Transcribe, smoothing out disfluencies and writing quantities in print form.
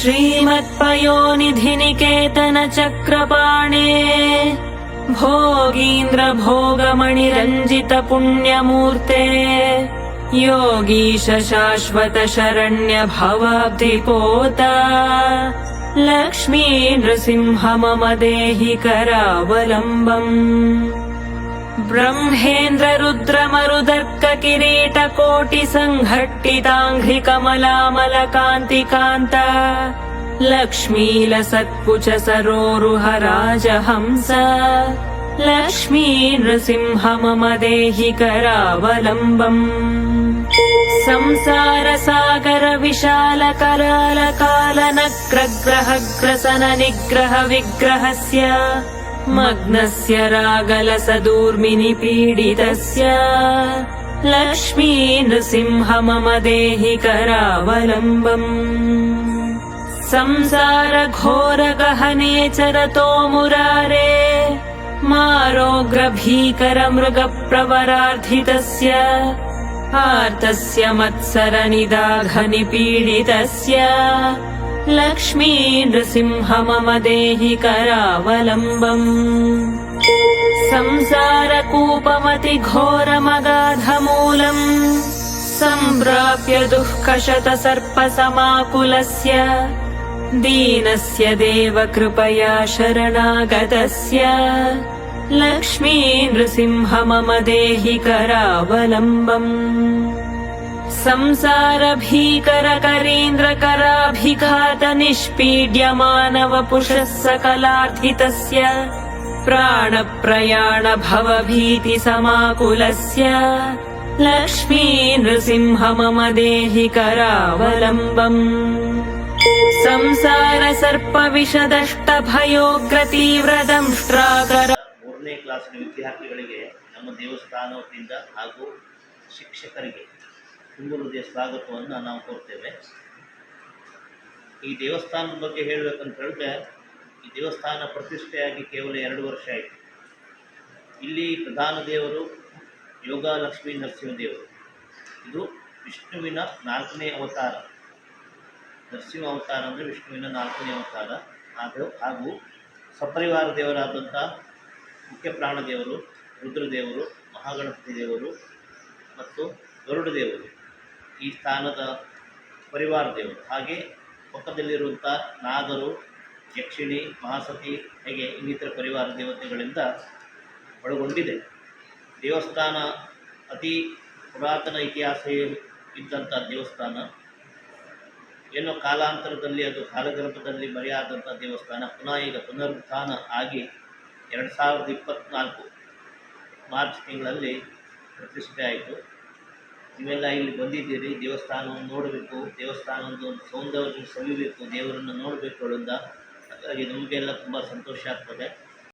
श्रीमत्पयोनिधिनिकेतन चक्रपाणे भोगीन्द्र भोगमणिरञ्जित पुण्यमूर्ते योगीश शाश्वत शरण्य भवाब्धिपोता लक्ष्मी नृसिंह मम देहि करावलम्बम्। ब्रह्मेन्द्र रुद्र मरुदर्क किरीट कोटि संघट्टिताङ्घ्रि कमलामलकान्तिकान्त लक्ष्मीलसत्कुच सरोरुह राजहंस लक्ष्मी नृसिंह मम देहि करावलम्बम्। संसार सागर विशाल कराल काल नग्रग्रह ग्रसन निग्रह विग्रहस्य मग्नस्य रागलस दूर्मिनि पीडितस्य लक्ष्मी नृसिंह मम देहि करावलम्बम्। संसार घोर गहने चरतो मुरारे मारोग्र भीकर मृग प्रवरार्धितस्य आर्तस्य मत्सर निदाघ निपीडितस्य लक्ष्मी नृसिंह मम देहि करावलम्बम्। संसार कूपमति घोरमगाधमूलम् सम्प्राप्य दुःखशत सर्प समाकुलस्य दीनस्य देव कृपया शरणागतस्य लक्ष्मी नृसिंह मम देहि करावलम्बम्। संसार भीकर करीन्द्र कराभिघात निष्पीड्यमान वपुषः सकलार्थितस्य प्राण प्रयाण भव भीति समाकुलस्य लक्ष्मी नृसिंह मम देहि करावलम्बम्। संसार सर्प विषदष्ट भयोग्र तीव्र ದಂಷ್ಟ್ರಾಕರ ಮೂರನೇ ಕ್ಲಾಸಿನ ವಿದ್ಯಾರ್ಥಿಗಳಿಗೆ ನಮ್ಮ ದೇವಸ್ಥಾನ ವತಿಯಿಂದ ಹಾಗೂ ಶಿಕ್ಷಕರಿಗೆ ತುಂಬ ಹೃದಯ ಸ್ವಾಗತವನ್ನು ನಾವು ಕೋರ್ತೇವೆ. ಈ ದೇವಸ್ಥಾನದ ಬಗ್ಗೆ ಹೇಳಬೇಕಂತ ಹೇಳಿದ್ರೆ, ಈ ದೇವಸ್ಥಾನ ಪ್ರತಿಷ್ಠೆಯಾಗಿ ಕೇವಲ 2 ವರ್ಷ ಆಯಿತು. ಇಲ್ಲಿ ಪ್ರಧಾನ ದೇವರು ಯೋಗ ಲಕ್ಷ್ಮೀ ನರಸಿಂಹದೇವರು. ಇದು ವಿಷ್ಣುವಿನ 4ನೇ ಅವತಾರ. ನರಸಿಂಹ ಅವತಾರ ಅಂದರೆ ವಿಷ್ಣುವಿನ 4ನೇ ಅವತಾರ. ಹಾಗೂ ಸಪರಿವಾರ ದೇವರಾದಂಥ ಮುಖ್ಯ ಪ್ರಾಣದೇವರು, ರುದ್ರದೇವರು, ಮಹಾಗಣಪತಿ ದೇವರು ಮತ್ತು ಗರುಡ ದೇವರು ಈ ಸ್ಥಾನದ ಪರಿವಾರ ದೇವರು. ಹಾಗೆ ಪಕ್ಕದಲ್ಲಿರುವಂಥ ನಾಗರು, ಯಕ್ಷಿಣಿ, ಮಹಾಸತಿ ಹೇಗೆ ಇನ್ನಿತರ ಪರಿವಾರ ದೇವತೆಗಳಿಂದ ಒಳಗೊಂಡಿದೆ. ದೇವಸ್ಥಾನ ಅತಿ ಪುರಾತನ ಇತಿಹಾಸ ಇದ್ದಂಥ ದೇವಸ್ಥಾನ. ಏನೋ ಕಾಲಾಂತರದಲ್ಲಿ ಅದು ಕಾಲಗರ್ಭದಲ್ಲಿ ಮರೆಯಾದಂಥ ದೇವಸ್ಥಾನ ಪುನಃ ಈಗ ಪುನರುತ್ಥಾನ ಆಗಿ 2024 ಮಾರ್ಚ್ ತಿಂಗಳಲ್ಲಿ ಪ್ರತಿಷ್ಠೆ ಆಯಿತು. ನೀವೆಲ್ಲ ಇಲ್ಲಿ ಬಂದಿದ್ದೀರಿ, ದೇವಸ್ಥಾನವನ್ನು ನೋಡಬೇಕು, ದೇವಸ್ಥಾನದ ಸೌಂದರ್ಯ ಸವಿಬೇಕು, ದೇವರನ್ನು ನೋಡಬೇಕು ಅನ್ನೋದ. ಹಾಗಾಗಿ ನಮಗೆಲ್ಲ ತುಂಬ ಸಂತೋಷ ಆಗ್ತದೆ.